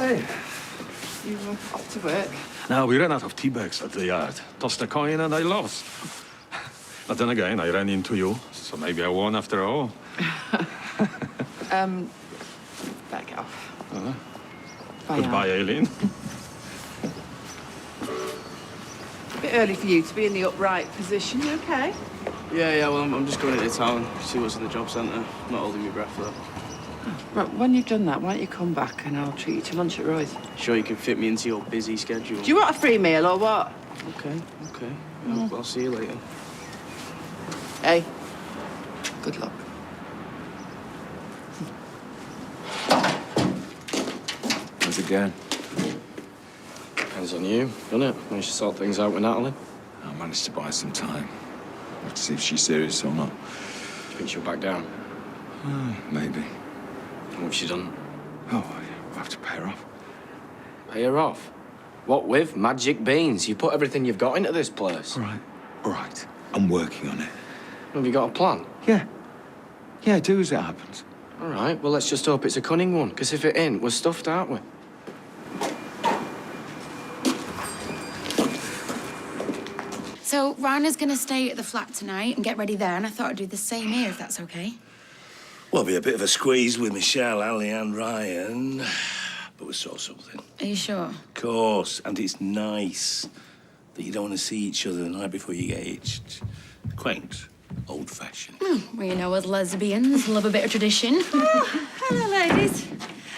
Hey, you off to work? No, we ran out of tea bags at the yard. Tossed a coin and I lost. But then again, I ran into you, so maybe I won after all. Back off. Bye, Goodbye, Aileen. A bit early for you to be in the upright position. You okay? Yeah, well, I'm just going into town, see what's in the job centre. Not holding my breath, though. Right, when you've done that, why don't you come back and I'll treat you to lunch at Roy's? Sure you can fit me into your busy schedule? Do you want a free meal or what? Okay. I'll see you later. Hey, good luck. How's it going? Depends on you, doesn't it? Managed to sort things out with Natalie. I managed to buy some time. Have to see if she's serious or not. Do you think she'll back down? Maybe. What have she done? Oh, we'll have to pay her off. Pay her off? What with? Magic beans. You put everything you've got into this place. All right. I'm working on it. Have you got a plan? Yeah. Yeah, do as it happens. All right, well, let's just hope it's a cunning one, because if it ain't, we're stuffed, aren't we? So, Rana's going to stay at the flat tonight and get ready there, and I thought I'd do the same here, if that's okay. Well, it'll be a bit of a squeeze with Michelle, Ali and Ryan, but we'll sort something. Are you sure? Of course, and it's nice that you don't want to see each other the night before you get hitched. Quaint, old-fashioned. Well, you know, us lesbians love a bit of tradition. Hello, ladies.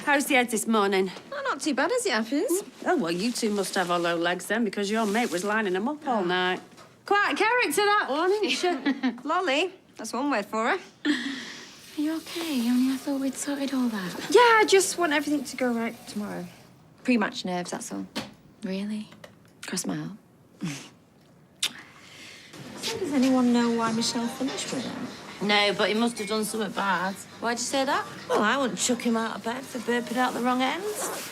How's the head this morning? Oh, not too bad, as it happens. Oh, well, you two must have hollow legs then, because your mate was lining them up all night. Quite a character, that one, isn't she? Lolly, that's one word for her. Are you okay? I thought we'd sorted all that. Yeah, I just want everything to go right tomorrow. Pre-match nerves, that's all. Really? Cross my heart. So does anyone know why Michelle finished with him? No, but he must have done something bad. Why'd you say that? Well, I wouldn't chuck him out of bed for burping out the wrong end.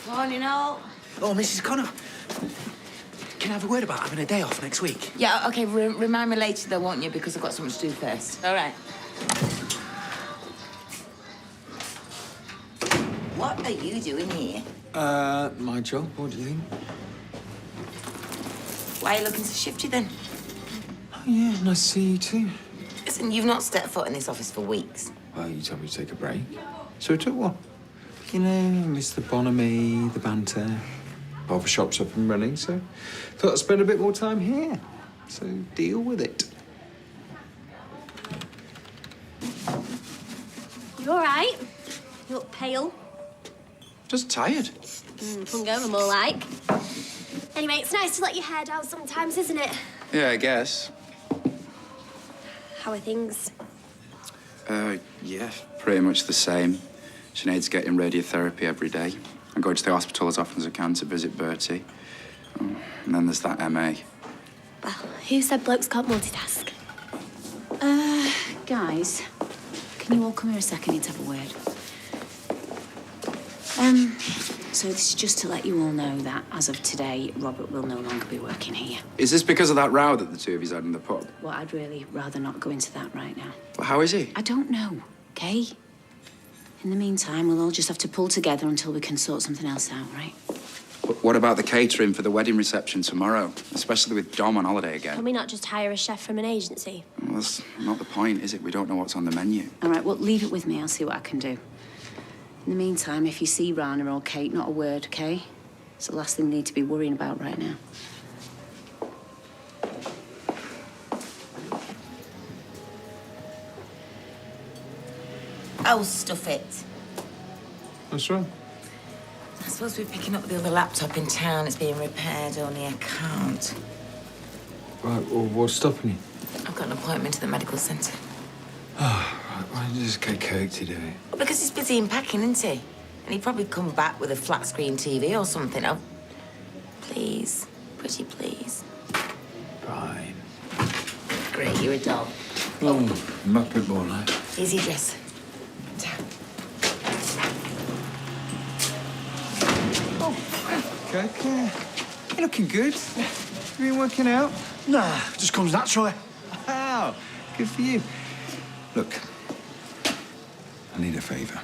Morning, all. Oh, Mrs. Connor. Can I have a word about having a day off next week? Yeah, OK, remind me later, though, won't you? Because I've got something to do first. All right. What are you doing here? My job, what do you think? Why are you looking so shifty, then? Oh, yeah, nice to see you too. Listen, you've not stepped foot in this office for weeks. Well, you told me to take a break. So I took one. You know, I miss the bonhomie, the banter. Barber shop's up and running, so thought I'd spend a bit more time here. So deal with it. You all right? You look pale. Just tired. Hungover, more like. Anyway, it's nice to let your hair down sometimes, isn't it? Yeah, I guess. How are things? Yeah, pretty much the same. Sinead's getting radiotherapy every day. I'm going to the hospital as often as I can to visit Bertie. And then there's that MA. Well, who said blokes can't multitask? Guys, can you all come here a second? I need to have a word. So this is just to let you all know that, as of today, Robert will no longer be working here. Is this because of that row that the two of you had in the pub? Well, I'd really rather not go into that right now. Well, how is he? I don't know, OK? In the meantime, we'll all just have to pull together until we can sort something else out, right? What about the catering for the wedding reception tomorrow? Especially with Dom on holiday again. Can we not just hire a chef from an agency? Well, that's not the point, is it? We don't know what's on the menu. All right, well, leave it with me. I'll see what I can do. In the meantime, if you see Rana or Kate, not a word, OK? It's the last thing we need to be worrying about right now. Oh, stuff it. What's wrong? I'm supposed to be picking up the other laptop in town. It's being repaired, only I can't. Right, well, what's stopping you? I've got an appointment at the medical centre. Oh, right, why don't you just get Kirk to do it? Well, because he's busy in packing, isn't he? And he'd probably come back with a flat-screen TV or something. Oh, please. Pretty please. Fine. Great, you're a doll. Oh, Muppet more like. Here's your dress. Down. Okay. You're looking good. You been working out? Nah, just comes naturally. Wow, good for you. Look, I need a favour.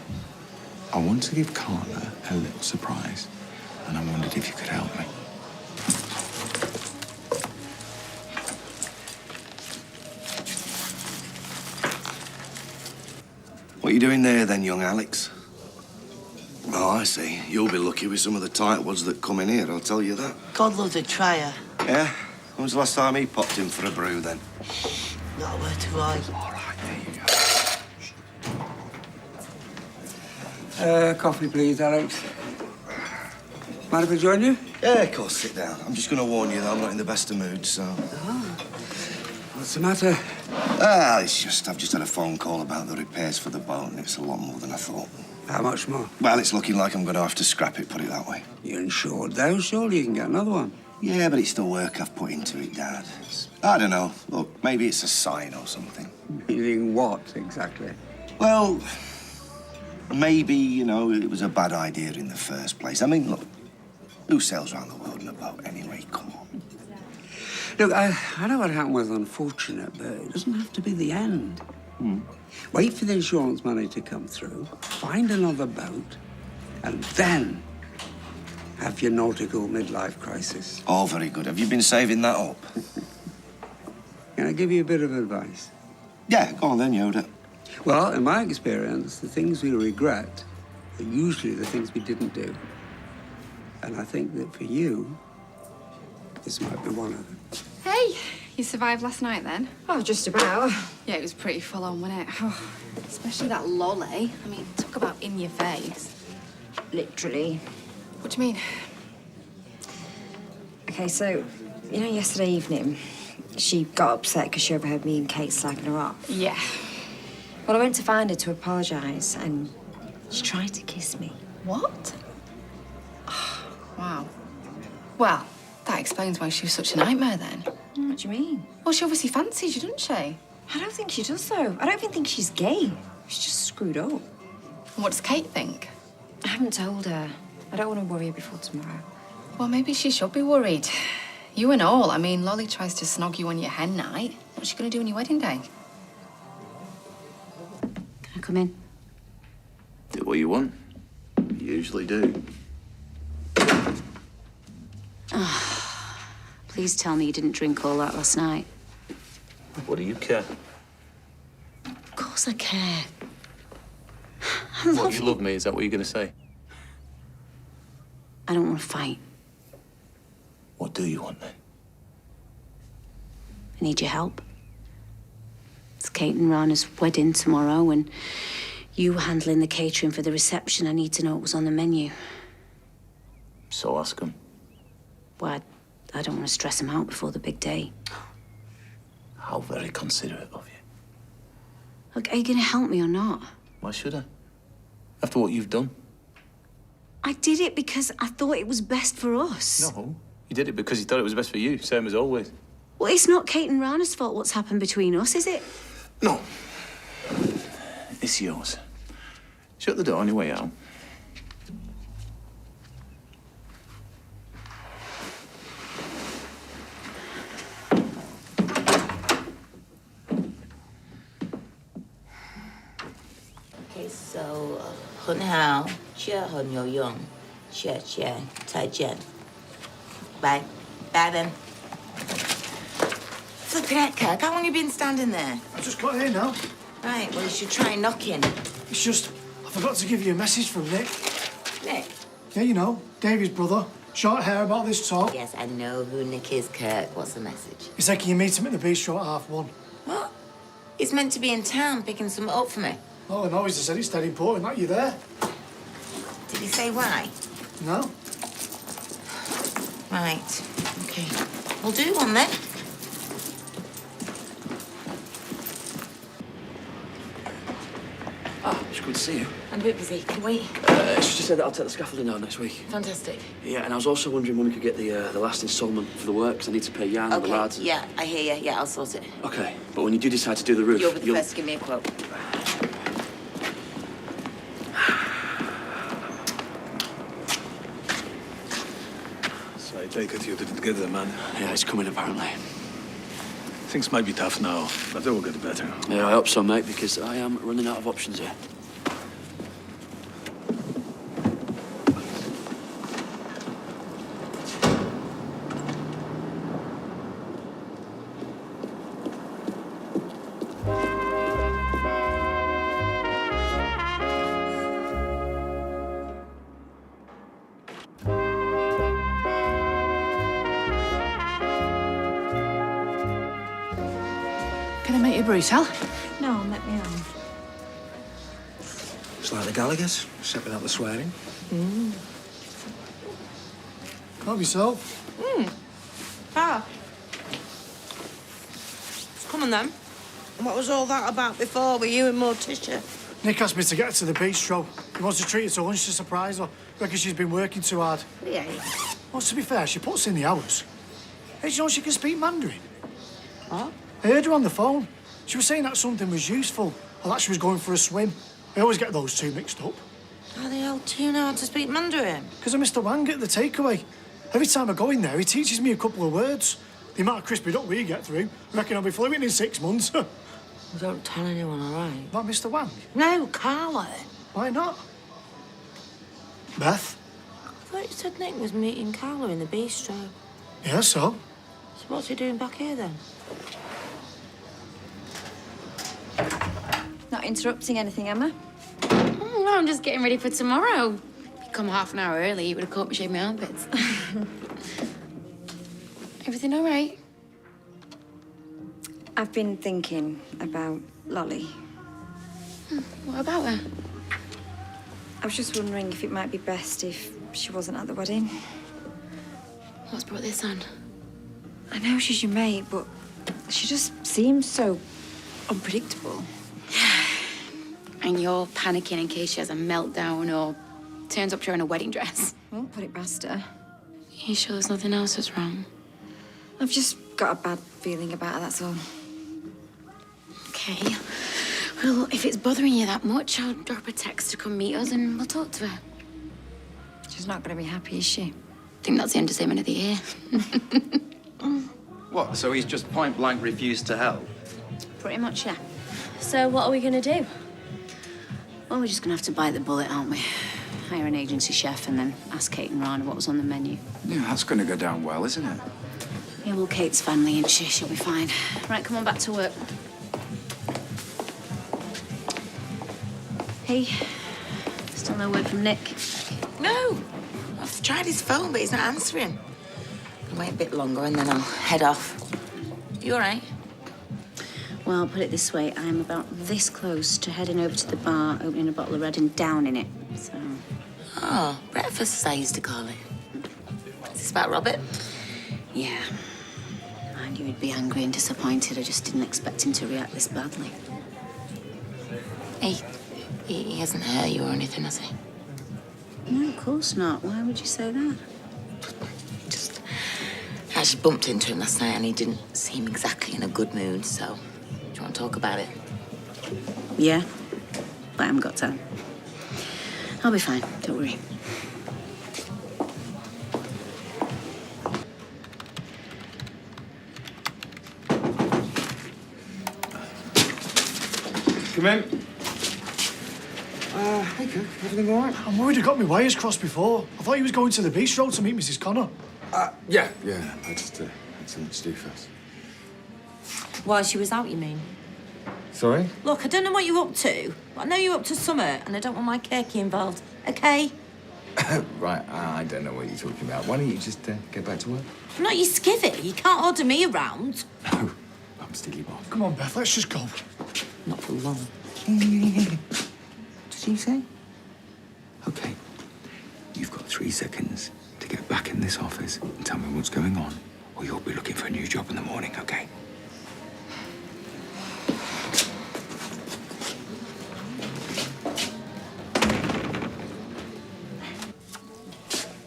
I want to give Carla a little surprise. and I wondered if you could help me. What are you doing there then, young Alex? Oh, I see. You'll be lucky with some of the tightwads that come in here, I'll tell you that. God loves a trier. Yeah? When was the last time he popped in for a brew, then? Not a word to Roy. All right, there you go. Coffee, please, Alex. Mind if I join you? Yeah, of course, sit down. I'm just going to warn you that I'm not in the best of moods, so... What's the matter? I've just had a phone call about the repairs for the boat, and it's a lot more than I thought. How much more? Well, it's looking like I'm going to have to scrap it, put it that way. You're insured, though. Surely you can get another one. Yeah, but it's the work I've put into it, Dad. I don't know. Look, maybe it's a sign or something. Meaning what, exactly? Well, maybe, it was a bad idea in the first place. I mean, look, who sails around the world in a boat anyway? Come on. Look, I know what happened was unfortunate, but it doesn't have to be the end. Wait for the insurance money to come through, find another boat, and then have your nautical midlife crisis. Oh, very good. Have you been saving that up? Can I give you a bit of advice? Yeah, go on then, Yoda. Well, in my experience, the things we regret are usually the things we didn't do. And I think that for you, this might be one of them. Hey, you survived last night then? Oh, just about. Yeah, it was pretty full on, wasn't it? Oh, especially that lolly. I mean, talk about in your face. Literally. What do you mean? Okay, so, yesterday evening, she got upset because she overheard me and Kate slagging her off. Yeah. Well, I went to find her to apologise, and she tried to kiss me. What? Oh, wow. Well, that explains why she was such a nightmare then. What do you mean? Well, she obviously fancies you, doesn't she? I don't think she does, though. I don't even think she's gay. She's just screwed up. And what does Kate think? I haven't told her. I don't want to worry her before tomorrow. Well, maybe she should be worried. You and all. I mean, Lolly tries to snog you on your hen night. What's she going to do on your wedding day? Can I come in? Do what you want. You usually do. Please tell me you didn't drink all that last night. What do you care? Of course I care. What, you love me? Is that what you're going to say? I don't want to fight. What do you want, then? I need your help. It's Kate and Rana's wedding tomorrow, and you handling the catering for the reception. I need to know what was on the menu. So ask him. Well, I don't want to stress him out before the big day. How very considerate of you. Look, are you going to help me or not? Why should I? After what you've done? I did it because I thought it was best for us. No. You did it because you thought it was best for you, same as always. Well, it's not Kate and Rana's fault what's happened between us, is it? No. It's yours. Shut the door on your way out. Okay, so 很好，这很有用，谢谢，再见。Bye. Bye then. Flippin' heck, Kirk, how long have you been standing there? I've just got here now. Right, well, you should try knocking. It's just, I forgot to give you a message from Nick. Nick? Yeah, Davey's brother. Short hair about this talk. Yes, I know who Nick is, Kirk. What's the message? He said, can you meet him at the bistro at 1:30? What? He's meant to be in town picking something up for me. All I know is he said it's dead important that you're there. Did he say why? No. Right. Okay. We'll do one then. It's good to see you. I'm a bit busy. Can you wait? She just said that I'll take the scaffolding down next week. Fantastic. Yeah, and I was also wondering when we could get the last instalment for the work, because I need to pay Jan and the lads. Yeah, I hear you. Yeah, I'll sort it. Okay, but when you do decide to do the roof, You'll be the first to give me a quote. So I take it you didn't get the man. Yeah, it's coming apparently. Things might be tough now, but they will get better. Yeah, I hope so, mate, because I am running out of options here. Can I make you brutal? No, let me on. It's like the Gallaghers, except without the swearing. Help yourself. Pa. Come on then. What was all that about before with you and Morticia? Nick asked me to get her to the bistro. He wants to treat her to lunch to surprise her. Reckons she's been working too hard. Yeah. Well, to be fair, she puts in the hours. Hey, do you know she can speak Mandarin? What? I heard her on the phone. She was saying that something was useful, or that she was going for a swim. I always get those two mixed up. How the hell do you know how to speak Mandarin? Because of Mr. Wang at the takeaway. Every time I go in there, he teaches me a couple of words. The amount of crispy duck we get through, I reckon I'll be fluent in 6 months. Don't tell anyone, all right? Not Mr. Wang? No, Carla. Why not? Beth? I thought you said Nick was meeting Carla in the bistro. Yeah, so? So what's he doing back here then? Not interrupting anything, Emma? No, I'm just getting ready for tomorrow. If you come half an hour early, you would have caught me shaving my armpits. Everything all right? I've been thinking about Lolly. What about her? I was just wondering if it might be best if she wasn't at the wedding. What's brought this on? I know she's your mate, but she just seems so unpredictable. And you're panicking in case she has a meltdown or turns up wearing a wedding dress. Won't put it past her. You sure there's nothing else that's wrong? I've just got a bad feeling about her, that's all. Okay. Well, if it's bothering you that much, I'll drop a text to come meet us and we'll talk to her. She's not going to be happy, is she? I think that's the understatement of the year. What, so he's just point blank refused to help? Pretty much, yeah. So what are we going to do? Well, we're just going to have to bite the bullet, aren't we? Hire an agency chef and then ask Kate and Rana what was on the menu. Yeah, that's going to go down well, isn't it? Yeah, well, Kate's family, isn't she? She'll be fine. Right, come on back to work. Hey, still no word from Nick? No. I've tried his phone, but he's not answering. I'll wait a bit longer and then I'll head off. You all right? Well, put it this way, I'm about this close to heading over to the bar, opening a bottle of red and downing it, so... Oh, breakfast, as I used to call it. Is this about Robert? Yeah. I knew he'd be angry and disappointed. I just didn't expect him to react this badly. He hasn't hurt you or anything, has he? No, of course not. Why would you say that? I actually bumped into him last night and he didn't seem exactly in a good mood, so do you want to talk about it? Yeah? But I haven't got time. I'll be fine, don't worry. Come in. Hey, Cook. Everything all right? I'm worried I got my wires crossed before. I thought he was going to the bistro to meet Mrs. Connor. Yeah. I just had something to do first. While she was out, you mean? Sorry? Look, I don't know what you're up to, but I know you're up to summer, and I don't want my cakey involved, okay? Right, I don't know what you're talking about. Why don't you just get back to work? I'm not your skivvy. You can't order me around. No, I'm Steely Bob. Come on, Beth, let's just go. Not for long. What did you say? Okay, you've got 3 seconds to get back in this office and tell me what's going on, or you'll be looking for a new job in the morning, okay?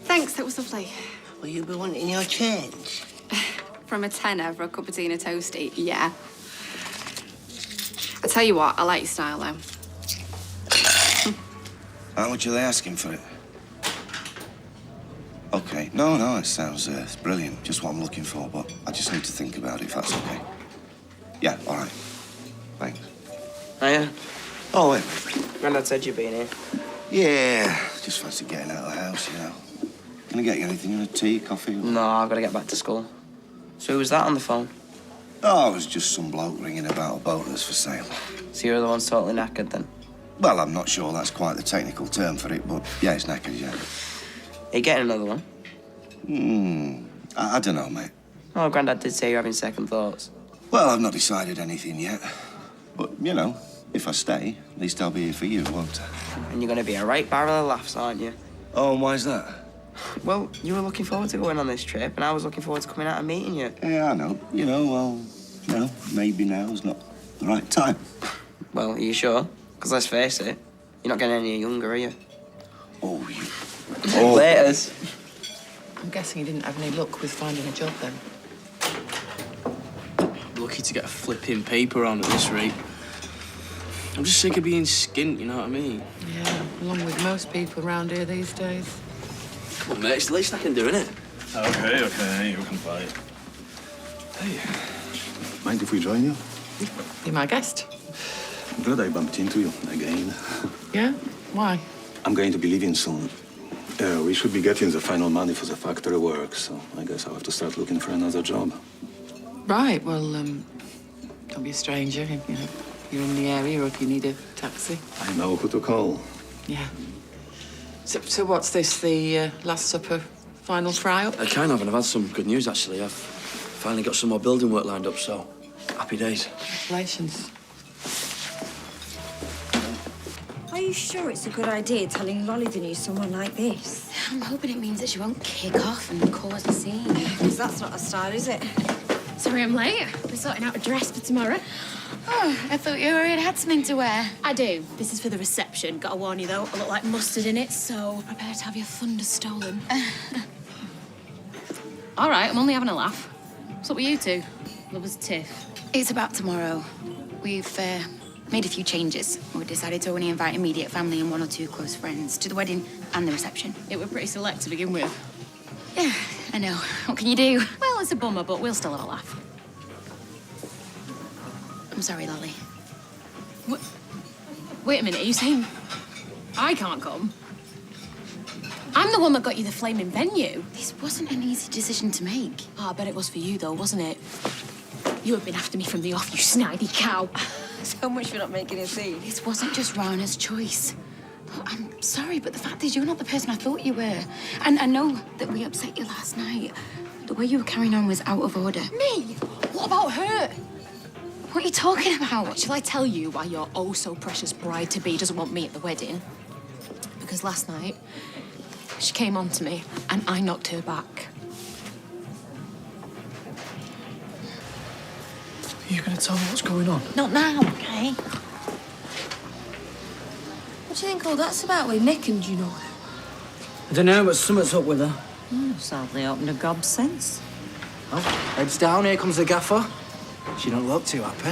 Thanks, that was lovely. Will you be wanting your change? From a tenner for a cup of tea and a toasty, yeah. I tell you what, I like your style, though. How much are they asking for it? Okay. No, it sounds brilliant. Just what I'm looking for, but I just need to think about it, if that's okay. Yeah, all right. Thanks. Hiya. Oh, wait. Grandad said you'd been here. Yeah, just fancy getting out of the house, you know. Can I get you anything? You want a tea, coffee? No, I've got to get back to school. So who was that on the phone? Oh, it was just some bloke ringing about a boat that's for sale. So you're the one's totally knackered, then? Well, I'm not sure that's quite the technical term for it, but yeah, it's knackered, yeah. Are you getting another one? I don't know, mate. Oh, Grandad did say you're having second thoughts. Well, I've not decided anything yet. But, you know, if I stay, at least I'll be here for you, won't I? And you're going to be a right barrel of laughs, aren't you? Oh, and why's that? Well, you were looking forward to going on this trip, and I was looking forward to coming out and meeting you. Yeah, I know. You know, well, you know, maybe now's not the right time. Well, are you sure? Because let's face it, you're not getting any younger, are you? Oh, you... Oh. Laters. I'm guessing you didn't have any luck with finding a job then. Lucky to get a flipping paper on at this rate. I'm just sick of being skint, you know what I mean? Yeah, along with most people around here these days. Come on, mate, it's the least I can do, innit? Okay, you can buy it. Hey, mind if we join you? Be my guest. I'm glad I bumped into you again. Yeah? Why? I'm going to be leaving soon. We should be getting the final money for the factory work, so I guess I'll have to start looking for another job. Right, well, don't be a stranger if you're in the area or if you need a taxi. I know who to call. Yeah. So what's this, the Last Supper final fry-up? I kind of, and I've had some good news, actually. I've finally got some more building work lined up, so happy days. Congratulations. Are you sure it's a good idea telling Lolly the news somewhere like this? I'm hoping it means that she won't kick off and cause a scene. Because that's not her style, is it? Sorry I'm late. We're sorting out a dress for tomorrow. Oh, I thought you already had something to wear. I do. This is for the reception. Gotta warn you, though, I look like mustard in it, so prepare to have your thunder stolen. All right, I'm only having a laugh. What's up with you two? Lovers tiff. It's about tomorrow. We've made a few changes. We decided to only invite immediate family and 1 or 2 close friends to the wedding and the reception. It were pretty select to begin with. Yeah, I know. What can you do? Well, it's a bummer, but we'll still have a laugh. I'm sorry, Lolly. Wait a minute, are you saying I can't come? I'm the one that got you the flaming venue. This wasn't an easy decision to make. Oh, I bet it was for you, though, wasn't it? You have been after me from the off, you snidey cow. So much for not making a scene. This wasn't just Rana's choice. I'm sorry, but the fact is you're not the person I thought you were. And I know that we upset you last night. The way you were carrying on was out of order. Me? What about her? What are you talking about? Shall I tell you why your oh-so-precious bride-to-be doesn't want me at the wedding? Because last night, she came on to me, and I knocked her back. Are you going to tell me what's going on? Not now, okay? What do you think all that's about with Nick and you know? I don't know, but something's up with her. Sadly opened a gob's sense. Oh, heads down, here comes the gaffer. She don't look too happy.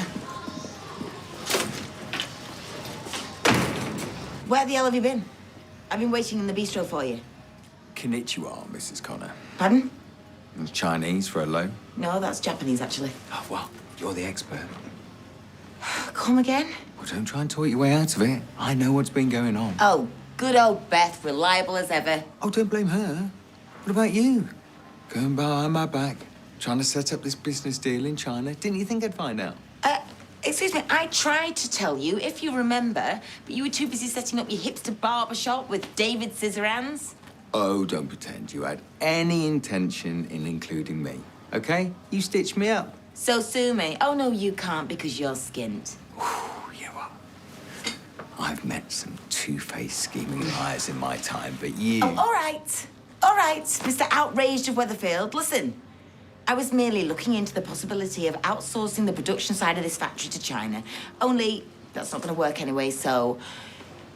Where the hell have you been? I've been waiting in the bistro for you. Konnichiwa, Mrs. Connor. Pardon? Chinese for a loan. No, that's Japanese, actually. Oh, well, you're the expert. Come again? Well, don't try and talk your way out of it. I know what's been going on. Oh, good old Beth, reliable as ever. Oh, don't blame her. What about you? Going behind my back, trying to set up this business deal in China. Didn't you think I'd find out? Excuse me, I tried to tell you, if you remember, but you were too busy setting up your hipster barber shop with David Scissorhands. Oh, don't pretend you had any intention in including me, okay? You stitched me up. So sue me. Oh, no, you can't because you're skint. You are. I've met some two-faced scheming liars in my time, but you... Oh, all right. All right, Mr. Outraged of Weatherfield. Listen, I was merely looking into the possibility of outsourcing the production side of this factory to China. Only that's not going to work anyway, so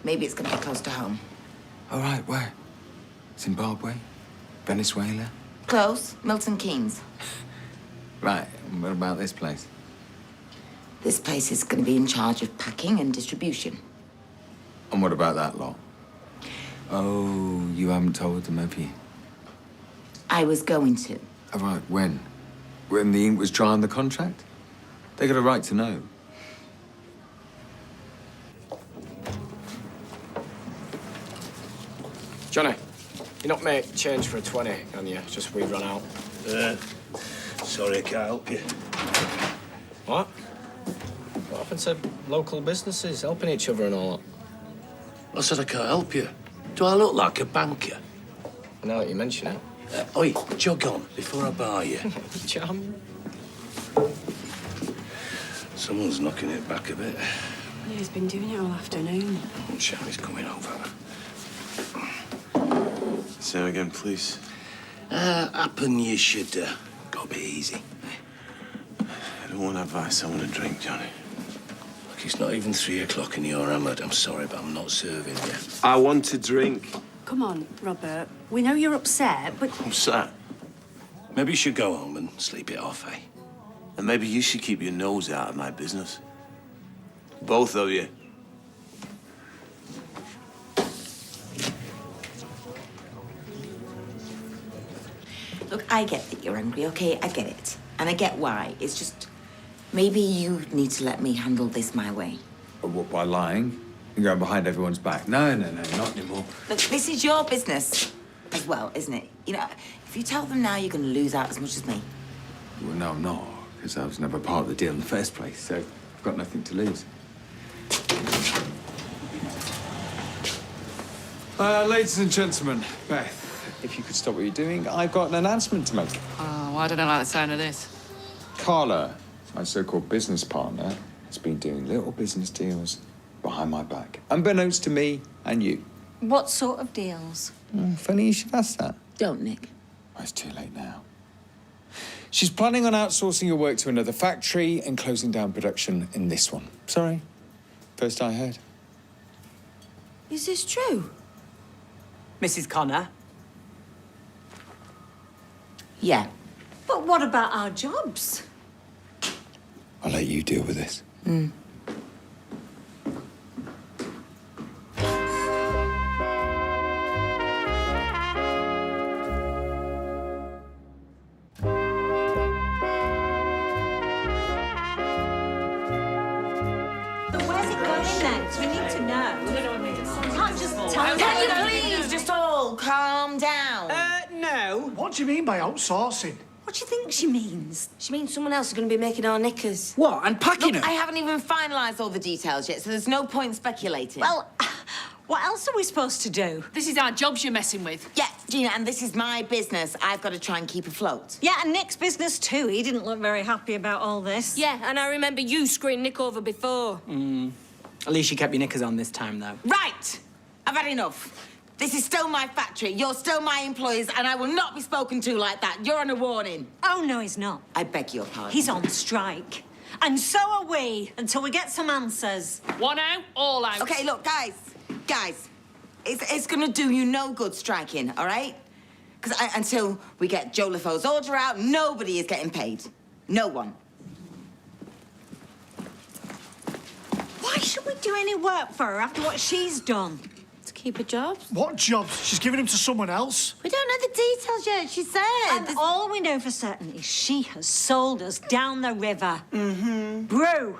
maybe it's going to be close to home. All right, where? Zimbabwe? Venezuela? Close. Milton Keynes. Right, and what about this place? This place is going to be in charge of packing and distribution. And what about that lot? Oh, you haven't told them, have you? I was going to. All right, when? When the ink was dry on the contract? They got a right to know. Johnny, you're not make change for a 20, can you? Just we've run out. Sorry, I can't help you. What? What happened to local businesses helping each other and all that? I said I can't help you. Do I look like a banker? Now that you mention it. Oi, jog on before I bar you. Jam. Someone's knocking it back a bit. Yeah, he's been doing it all afternoon. Charlie's coming over. Say it again, please. Happen you should go a bit easy. I don't want advice. I want a drink, Johnny. Look, it's not even 3 o'clock and you're hammered. I'm sorry, but I'm not serving you. I want to drink. Come on, Robert. We know you're upset, but... Upset. Maybe you should go home and sleep it off, eh? And maybe you should keep your nose out of my business. Both of you. Look, I get that you're angry, okay? I get it. And I get why. It's just, maybe you need to let me handle this my way. What, by lying and going behind everyone's back? No, not anymore. Look, this is your business as well, isn't it? You know, if you tell them now, you're going to lose out as much as me. Well, no, I'm not, because I was never part of the deal in the first place, so I've got nothing to lose. Ladies and gentlemen, Beth, if you could stop what you're doing, I've got an announcement to make. Oh, why don't I like the sound of this? Carla, my so-called business partner, has been doing little business deals behind my back, unbeknownst to me and you. What sort of deals? Funny you should ask that. Don't, Nick. Oh, it's too late now. She's planning on outsourcing your work to another factory and closing down production in this one. Sorry. First I heard. Is this true? Mrs. Connor? Yeah. But what about our jobs? I'll let you deal with this. Where's it going next? We need to know. You can't just tell us. Can you please just all calm down? No. What do you mean by outsourcing? What do you think she means? She means someone else is going to be making our knickers. What, and packing Look, them? I haven't even finalised all the details yet, so there's no point speculating. Well, what else are we supposed to do? This is our jobs you're messing with. Yeah, Gina, and this is my business. I've got to try and keep afloat. Yeah, and Nick's business too. He didn't look very happy about all this. Yeah, and I remember you screwing Nick over before. At least you kept your knickers on this time, though. Right! I've had enough. This is still my factory. You're still my employees, and I will not be spoken to like that. You're on a warning. Oh, no, he's not. I beg your pardon. He's on strike. And so are we, until we get some answers. One out, all out. Okay, look, guys, it's gonna do you no good striking, all right? Because until we get Joe LaFoe's order out, nobody is getting paid. No one. Why should we do any work for her after what she's done? To keep a job. What jobs? She's giving them to someone else. We don't know the details yet, she said. And all we know for certain is she has sold us down the river. Brew.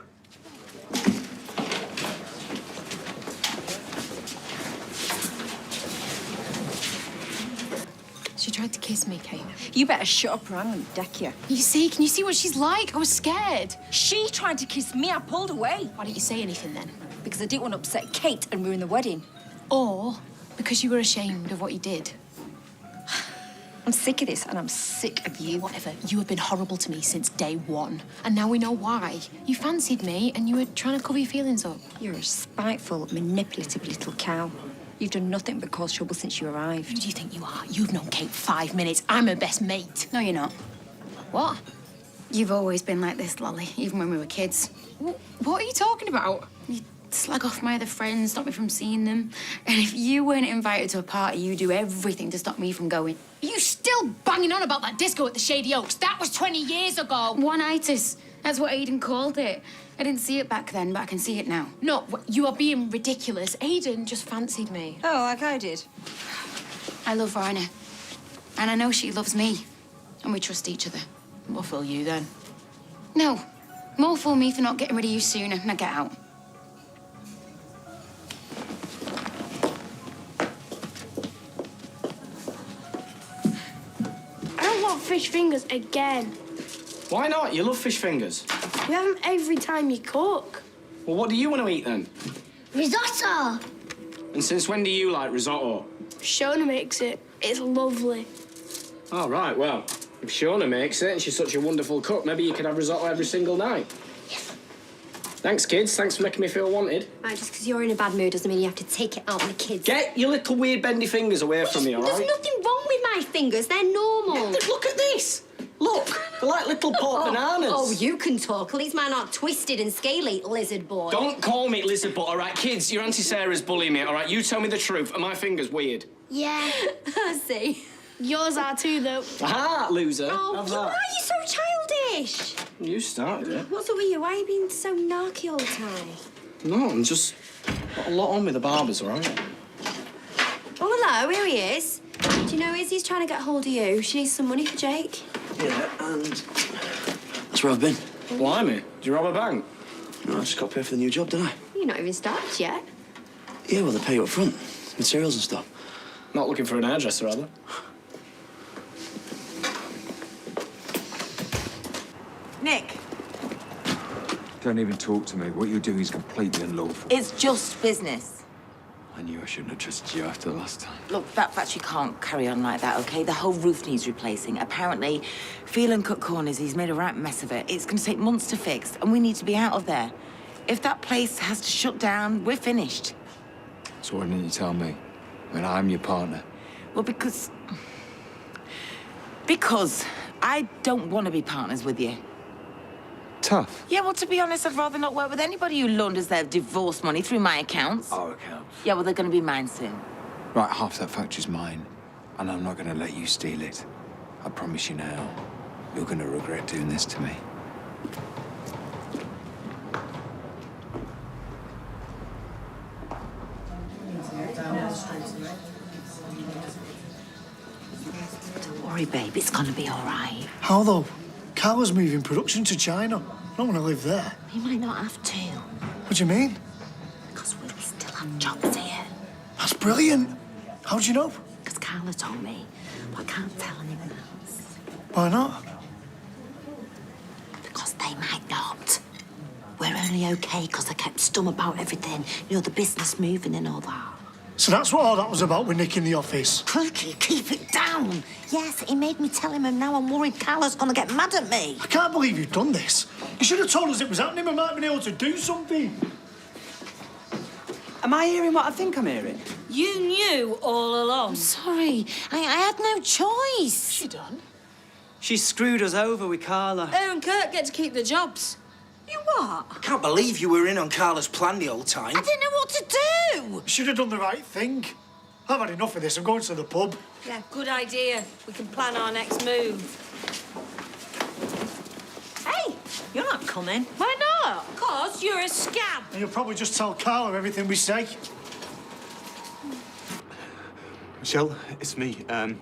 She tried to kiss me, Kate. You better shut up or I'm gonna deck you. You see? Can you see what she's like? I was scared. She tried to kiss me, I pulled away. Why didn't you say anything then? Because I didn't want to upset Kate and ruin the wedding. Or because you were ashamed of what you did? I'm sick of this and I'm sick of you. Whatever. You have been horrible to me since day one. And now we know why. You fancied me and you were trying to cover your feelings up. You're a spiteful, manipulative little cow. You've done nothing but cause trouble since you arrived. Who do you think you are? You've known Kate 5 minutes. I'm her best mate. No, you're not. What? You've always been like this, Lolly, even when we were kids. What are you talking about? You slag off my other friends, stop me from seeing them. And if you weren't invited to a party, you do everything to stop me from going. You still banging on about that disco at the Shady Oaks? That was 20 years ago. One-itis. That's what Aiden called it. I didn't see it back then, but I can see it now. No, you are being ridiculous. Aiden just fancied me. Oh, like I did. I love Rhina. And I know she loves me. And we trust each other. More fool you, then. No. More fool me for not getting rid of you sooner. Now get out. I don't want fish fingers again. Why not? You love fish fingers. You have them every time you cook. Well, what do you want to eat then? Risotto! And since when do you like risotto? Shona makes it. It's lovely. Oh, right, well, if Shona makes it and she's such a wonderful cook, maybe you could have risotto every single night. Thanks, kids. Thanks for making me feel wanted. Right, just because you're in a bad mood doesn't mean you have to take it out on the kids. Get your little weird bendy fingers away from me, all right? There's nothing wrong with my fingers. They're normal. Look at this. Look, they're like little pot bananas. Oh, you can talk. At least mine aren't twisted and scaly, lizard boy. Don't call me lizard butt, all right? Kids, your Auntie Sarah's bullying me, all right? You tell me the truth. Are my fingers weird? Yeah. I see. Yours are too, though. Aha, loser. Oh, Have why are that. you so childish? You started it. What's up with you? Why are you being so narky all the time? No, I'm just got a lot on with the barbers, all right? Oh, hello, here he is. Do you know Izzy's trying to get hold of you? She needs some money for Jake. Yeah, and that's where I've been. Blimey, did you rob a bank? No, I just got paid for the new job, didn't I? You're not even started yet. Yeah, well, they pay you up front. Materials and stuff. Not looking for an hairdresser, are they? Nick, Don't even talk to me. What you're doing is completely unlawful. it's just business. I knew I shouldn't have trusted you after the last time. Look, that factory can't carry on like that, OK? The whole roof needs replacing. Apparently, Phelan cut corners. He's made a right mess of it. It's going to take months to fix, and we need to be out of there. If that place has to shut down, we're finished. So why didn't you tell me? When I'm your partner. Well, because I don't want to be partners with you. Tough. Yeah, well, to be honest, I'd rather not work with anybody who launders their divorce money through my accounts. Our accounts. Yeah, well, they're going to be mine soon. Right, half that factory's mine. And I'm not going to let you steal it. I promise you now. You're going to regret doing this to me. Don't worry, babe. It's going to be all right. How, though? Carla's moving production to China. I don't want to live there. We might not have to. What do you mean? Because we still have jobs here. That's brilliant. How do you know? Because Carla told me. But I can't tell anyone else. Why not? Because they might not. We're only okay because I kept stum about everything. You know, the business moving and all that. So that's what all that was about with Nick in the office. Crikey, keep it down. Yes, he made me tell him, and now I'm worried Carla's going to get mad at me. I can't believe you've done this. You should have told us it was happening. We might have been able to do something. Am I hearing what I think I'm hearing? You knew all along. I'm sorry. I had no choice. She done? She screwed us over with Carla. Her and Kurt get to keep the jobs. You what? I can't believe you were in on Carla's plan the whole time. I didn't know what to do. You should have done the right thing. I've had enough of this. I'm going to the pub. Yeah, good idea. We can plan our next move. Hey, you're not coming. Why not? 'Cause you're a scab. And you'll probably just tell Carla everything we say. Michelle, it's me. I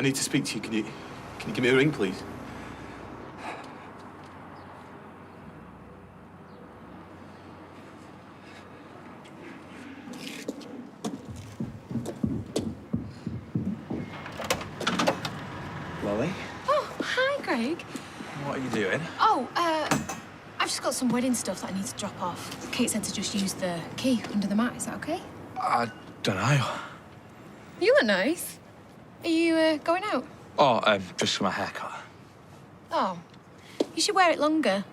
need to speak to you. Can you give me a ring, please? Lolly, Oh, hi, Greg. what are you doing? Oh, I've just got some wedding stuff that I need to drop off. Kate said to just use the key under the mat. Is that okay? I don't know. You look nice. Are you going out? Oh, just for my haircut. Oh, you should wear it longer.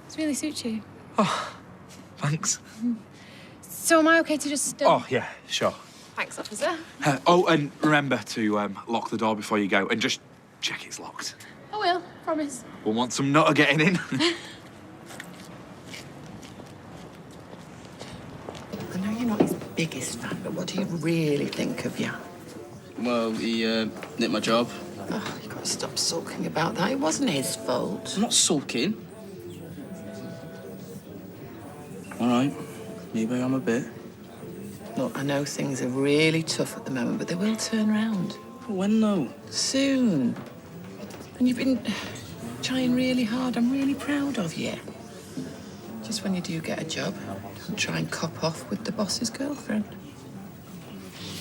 It really suits you. Thanks. So am I okay to just... Oh, yeah, sure. Thanks, officer. Oh, and remember to lock the door before you go and just check it's locked. I will, promise. We'll want some nutter getting in. I know you're not his biggest fan, but what do you really think of you? Well, he nicked my job. Oh, you've got to stop sulking about that. It wasn't his fault. I'm not sulking. All right, maybe I'm a bit. Look, I know things are really tough at the moment, but they will turn round. When, though? Soon. And you've been trying really hard. I'm really proud of you. Just when you do get a job, don't try and cop off with the boss's girlfriend.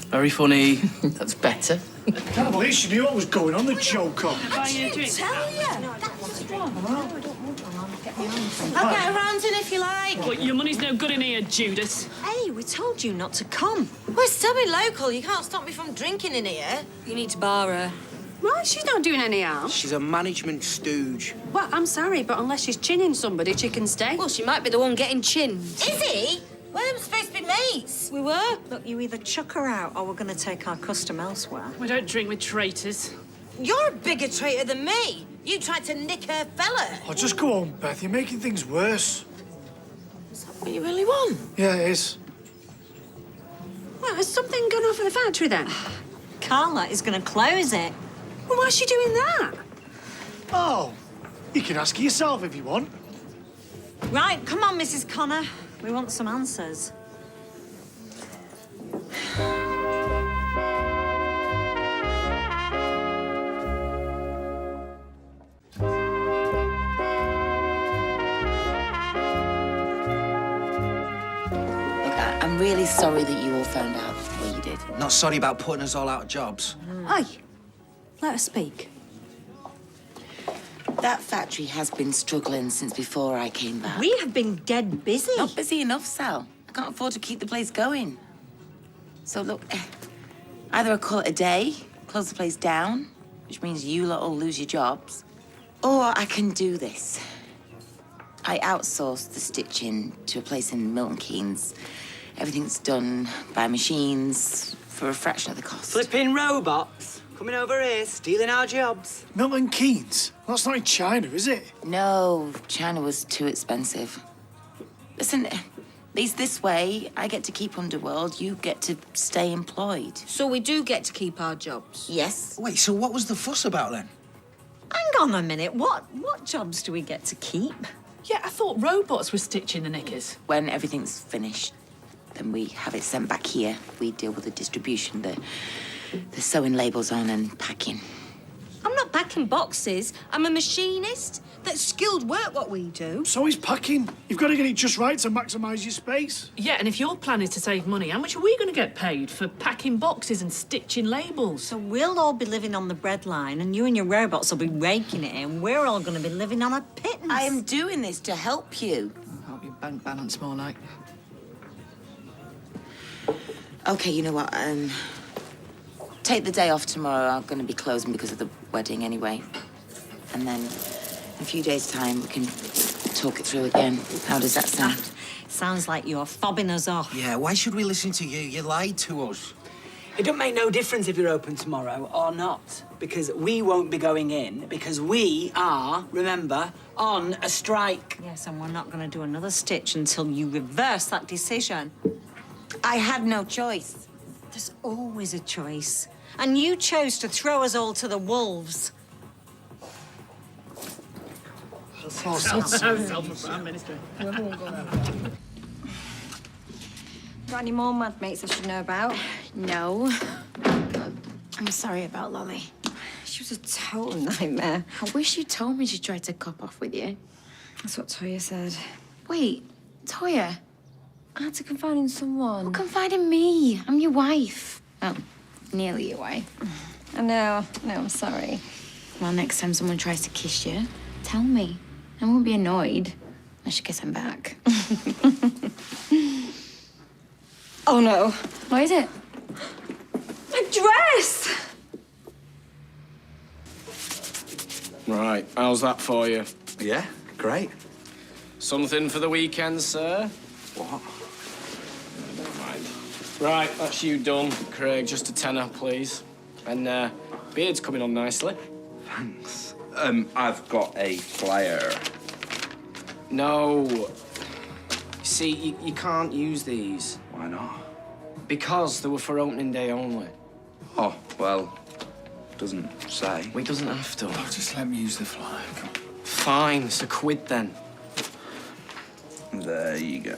Very funny. That's better. I can't believe she knew what was going on, the joker. I didn't tell you. I'll get around in if you like. But your money's no good in here, Judas. Hey, we told you not to come. We're still in local. You can't stop me from drinking in here. You need to bar her. Right, she's not doing any harm. She's a management stooge. Well, I'm sorry, but unless she's chinning somebody, she can stay. Well, she might be the one getting chinned. Is he? We're supposed to be mates. We were. Look, you either chuck her out or we're going to take our custom elsewhere. We don't drink with traitors. You're a bigger traitor than me. You tried to nick her fella. Oh, just go on, Beth. You're making things worse. Is that what you really want? Yeah, it is. Well, has something gone off at the factory then? Carla is going to close it. Well, why's she doing that? Oh, you can ask her yourself if you want. Right, come on, Mrs. Connor. We want some answers. I'm really sorry that you all found out what you did. Not sorry about putting us all out of jobs. Aye, let her speak. That factory has been struggling since before I came back. We have been dead busy. Not busy enough, Sal. I can't afford to keep the place going. So look, either I call it a day, close the place down, which means you lot will lose your jobs, or I can do this. I outsourced the stitching to a place in Milton Keynes. Everything's done by machines for a fraction of the cost. Flipping robots coming over here, stealing our jobs. Milton Keynes? That's not in China, is it? No, China was too expensive. Listen, at least this way, I get to keep Underworld, you get to stay employed. So we do get to keep our jobs? Yes. Wait, so what was the fuss about then? Hang on a minute. What jobs do we get to keep? Yeah, I thought robots were stitching the knickers. When everything's finished, then we have it sent back here. We deal with the distribution, the sewing labels on and packing. I'm not packing boxes. I'm a machinist. That's skilled work, what we do. So is packing. You've got to get it just right to maximise your space. Yeah, and if your plan is to save money, how much are we going to get paid for packing boxes and stitching labels? So we'll all be living on the breadline, and you and your robots will be raking it in. We're all going to be living on a pittance. I am doing this to help you. Help you bank balance more like. Okay, you know what? Take the day off tomorrow. I'm going to be closing because of the wedding anyway. And then in a few days' time, we can talk it through again. How does that sound? Sounds like you're fobbing us off. Yeah, why should we listen to you? You lied to us. It don't make no difference if you're open tomorrow or not, because we won't be going in, because we are, remember, on a strike. Yes, and we're not going to do another stitch until you reverse that decision. I had no choice. There's always a choice. And you chose to throw us all to the wolves. Prime Minister. Got any more mad mates I should know about? No. I'm sorry about Lolly. She was a total nightmare. I wish you told me she tried to cop off with you. That's what Toya said. Wait, Toya? I had to confide in someone. Well, confide in me. I'm your wife. Oh, nearly your wife. I know. No, I'm sorry. Well, next time someone tries to kiss you, tell me. I won't be annoyed. I should kiss him back. Oh, no. What is it? My dress! Right, how's that for you? Yeah, great. Something for the weekend, sir? What? Never mind. Right, that's you done. Craig, just a tenner, please. And, beard's coming on nicely. Thanks. I've got a flyer. No. You see, you can't use these. Why not? Because they were for opening day only. Oh, well, doesn't say. We doesn't have to. Oh, just let me use the flyer. Come on. Fine, it's a quid then. There you go.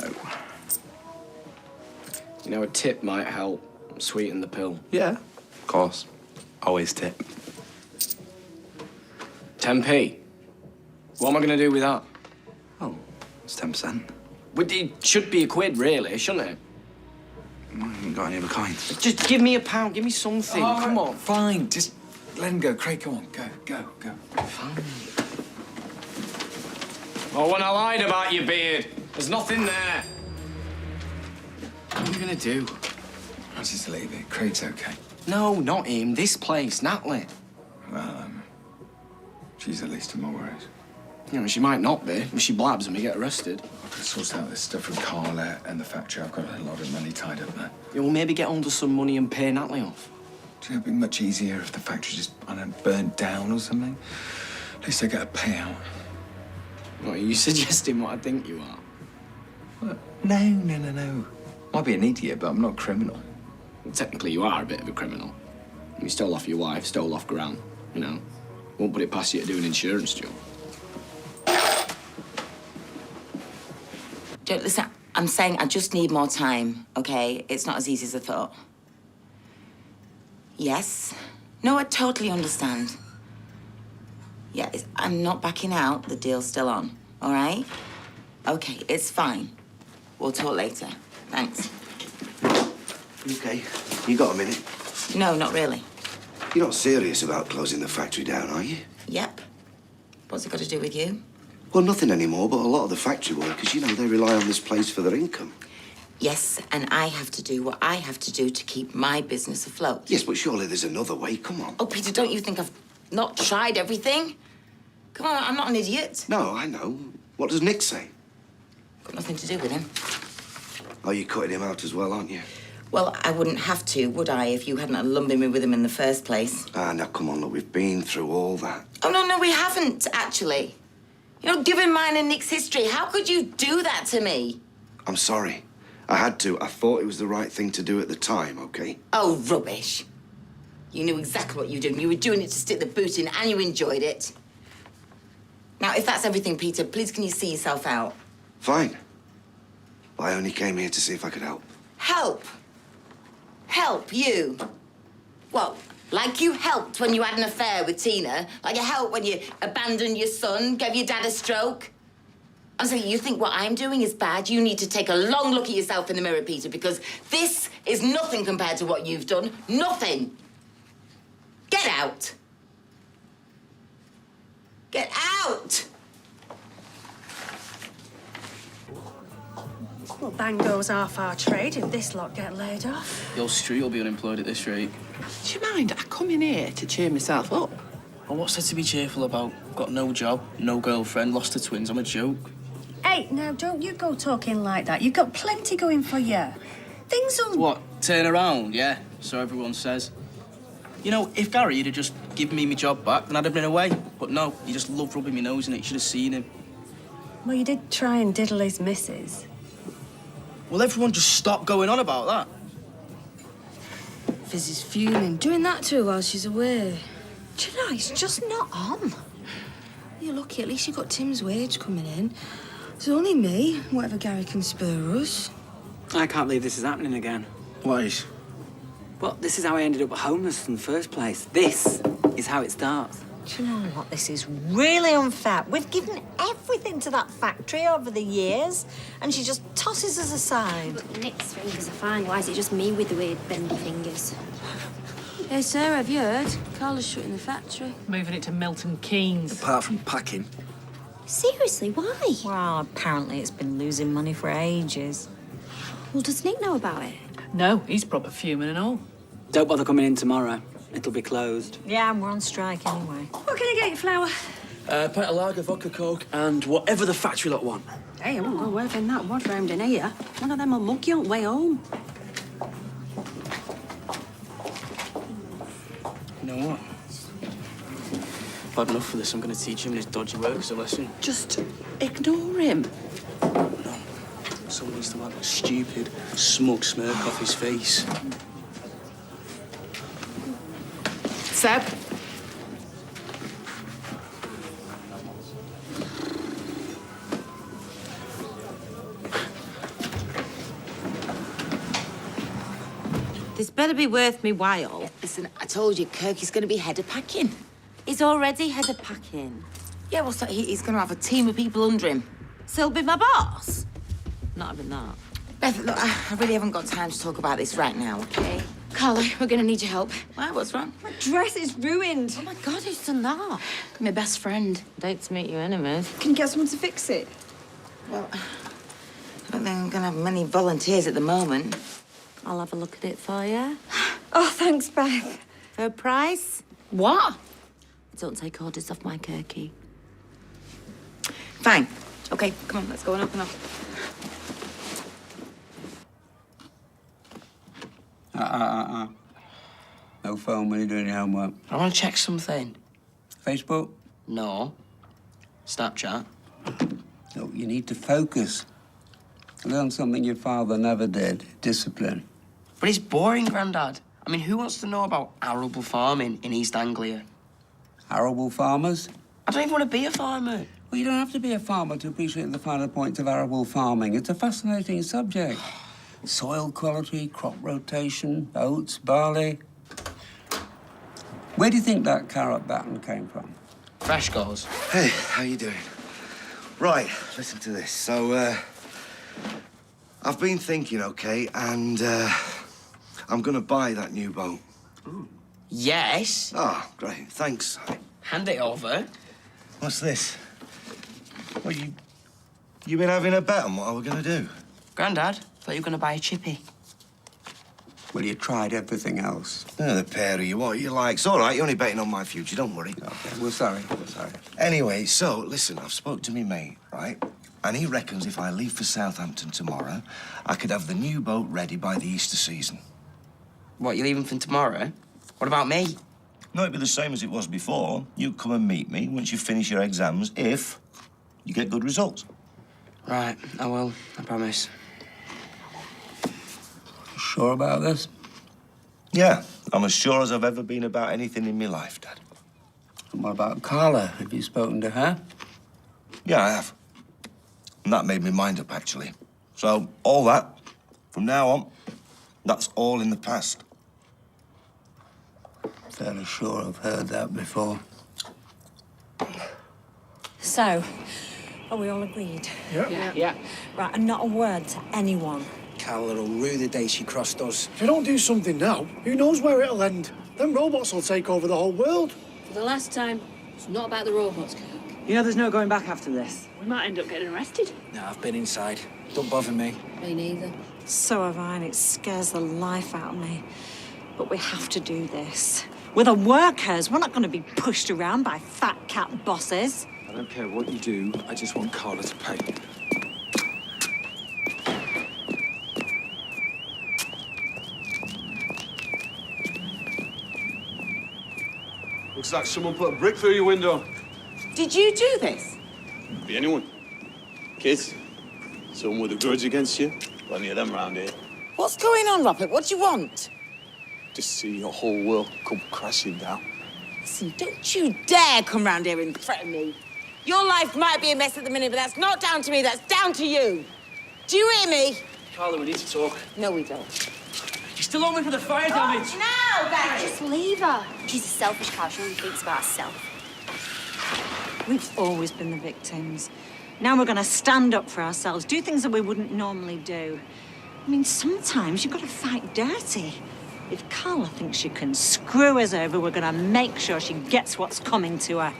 You know, a tip might help sweeten the pill. Yeah, of course. Always tip. 10p. What am I going to do with that? Oh, it's 10%. Well, it should be a quid, really, shouldn't it? I haven't got any other coins. Just give me a pound, give me something. Oh, come on. Fine, just let him go. Craig, come on. Go. Fine. Oh, when I lied about your beard, there's nothing there. What are you going to do? I'll just leave it. Craig's okay. No, not him. This place, Natalie. Well, she's the least of my worries. You know, she might not be. If she blabs and we get arrested. I've got to sort out this stuff with Carla and the factory. I've got a lot of money tied up there. Yeah, well, maybe get under some money and pay Natalie off. Do you know, it'd be much easier if the factory just, I don't know, burnt down or something? At least I get a payout. What, are you suggesting what I think you are? What? No. Might be an idiot, but I'm not a criminal. Well, technically, you are a bit of a criminal. You stole off your wife, stole off Gran, you know. Won't put it past you to do an insurance job. Listen, I'm saying I just need more time, okay? It's not as easy as I thought. Yes. No, I totally understand. Yeah, I'm not backing out. The deal's still on, all right? Okay, it's fine. We'll talk later. Thanks. Okay, you got a minute? No, not really. You're not serious about closing the factory down, are you? Yep. What's it got to do with you? Well, nothing anymore, but a lot of the factory workers, you know, they rely on this place for their income. Yes, and I have to do what I have to do to keep my business afloat. Yes, but surely there's another way. Come on. Oh, Peter, don't you think I've not tried everything? Come on, I'm not an idiot. No, I know. What does Nick say? Got nothing to do with him. Oh, you're cutting him out as well, aren't you? Well, I wouldn't have to, would I, if you hadn't lumbered me with him in the first place? Ah, now, come on, look, we've been through all that. Oh, no, we haven't, actually. You know, given mine and Nick's history, how could you do that to me? I'm sorry. I had to. I thought it was the right thing to do at the time, okay? Oh, rubbish. You knew exactly what you were doing. You were doing it to stick the boot in, and you enjoyed it. Now, if that's everything, Peter, please can you see yourself out? Fine. I only came here to see if I could help. Help? Help you? Well, like you helped when you had an affair with Tina, like you helped when you abandoned your son, gave your dad a stroke. I'm saying, you think what I'm doing is bad? You need to take a long look at yourself in the mirror, Peter, because this is nothing compared to what you've done. Nothing. Get out. Get out! Well, bang goes half our trade if this lot get laid off. Your street will be unemployed at this rate. Do you mind? I come in here to cheer myself up. Well, what's there to be cheerful about? Got no job, no girlfriend, lost her twins. I'm a joke. Hey, now, don't you go talking like that. You've got plenty going for you. Things will... What, turn around, yeah? So everyone says. You know, if Gary had just given me my job back, then I'd have been away. But no, he just loved rubbing my nose in it. You should have seen him. Well, you did try and diddle his missus. Will everyone just stop going on about that? Fizzy's fuming. Doing that to her while she's away. Do you know, it's just not on. You're lucky, at least you got Tim's wage coming in. It's only me, whatever Gary can spare us. I can't believe this is happening again. What is? Well, this is how I ended up homeless in the first place. This is how it starts. Do you know what? This is really unfair. We've given everything to that factory over the years, and she just tosses us aside. But Nick's fingers are fine. Why is it just me with the weird bendy fingers? Hey, Sarah, have you heard? Carla's shutting the factory. Moving it to Milton Keynes. Apart from packing. Seriously, why? Well, apparently it's been losing money for ages. Well, does Nick know about it? No, he's proper fuming and all. Don't bother coming in tomorrow. It'll be closed. Yeah, we're on strike anyway. What can I get you, Flower? Pint of lager, vodka, coke, and whatever the factory lot want. Hey, I won't go working that wad round in here. One of them will mug you on the way home. You know what? I've had enough of this. I'm going to teach him his dodgy works a lesson. Just ignore him. No. Someone needs to wipe that stupid, smug smirk off his face. Seb? This better be worth me while. Listen, I told you, Kirk is going to be head of packing. He's already head of packing. Yeah, well, so he's going to have a team of people under him. So he'll be my boss? Not having that. Beth, look, I really haven't got time to talk about this right now, OK? Carla, we're going to need your help. Why? What's wrong? My dress is ruined. Oh, my God, who's done that? My best friend. Date to meet you anyways. Can you get someone to fix it? Well, I don't think I'm going to have many volunteers at the moment. I'll have a look at it for you. Oh, thanks, Beth. For a price? What? Don't take orders off my Kirky. Fine. Okay, come on, let's go and open up. No phone when you're doing your homework. I want to check something. Facebook? No. Snapchat. No, you need to focus. Learn something your father never did. Discipline. But it's boring, Grandad. I mean, who wants to know about arable farming in East Anglia? Arable farmers? I don't even want to be a farmer. Well, you don't have to be a farmer to appreciate the finer points of arable farming. It's a fascinating subject. Soil quality, crop rotation, oats, barley. Where do you think that carrot batten came from? Fresh goes. Hey, how you doing? Right, listen to this. So, I've been thinking, okay, and I'm gonna buy that new boat. Yes. Oh, great. Thanks. Hand it over. What's this? Well, you been having a bet on what I were gonna do? Grandad, thought you were going to buy a chippy. Well, you tried everything else. Oh, the pair of you, what you like. It's all right, you're only betting on my future, don't worry. Okay, we're sorry. Anyway, so, listen, I've spoke to me mate, right? And he reckons if I leave for Southampton tomorrow, I could have the new boat ready by the Easter season. What, you leaving from tomorrow? What about me? No, it'd be the same as it was before. You come and meet me once you finish your exams, if you get good results. Right, I will. I promise. Sure about this? Yeah, I'm as sure as I've ever been about anything in my life, Dad. And what about Carla? Have you spoken to her? Yeah, I have. And that made me mind up, actually. So, all that, from now on, that's all in the past. Fairly sure I've heard that before. So, are we all agreed? Yeah. Right, and not a word to anyone. Carla will rue the day she crossed us. If you don't do something now, who knows where it'll end? Them robots will take over the whole world. For the last time, it's not about the robots, Kirk. You know there's no going back after this. We might end up getting arrested. No, I've been inside. Don't bother me. Me neither. So have I, and it scares the life out of me. But we have to do this. We're the workers. We're not going to be pushed around by fat cat bosses. I don't care what you do. I just want Carla to pay. Looks like someone put a brick through your window. Did you do this? Be anyone. Kids. Someone with a grudge against you. Plenty of them around here. What's going on, Robert? What do you want? Just see your whole world come crashing down. Listen, don't you dare come round here and threaten me. Your life might be a mess at the minute, but that's not down to me, that's down to you. Do you hear me? Carla, we need to talk. No, we don't. You still owe me for the fire damage. No, Barry! Just leave her. She's a selfish cow. She only thinks about herself. We've always been the victims. Now we're going to stand up for ourselves, do things that we wouldn't normally do. I mean, sometimes you've got to fight dirty. If Carla thinks she can screw us over, we're going to make sure she gets what's coming to her.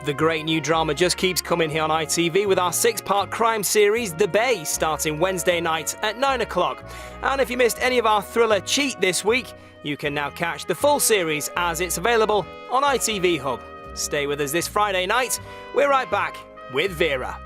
The great new drama just keeps coming here on ITV with our 6-part crime series, The Bay, starting Wednesday night at 9 o'clock. And if you missed any of our thriller Cheat this week, you can now catch the full series as it's available on ITV Hub. Stay with us this Friday night. We're right back with Vera.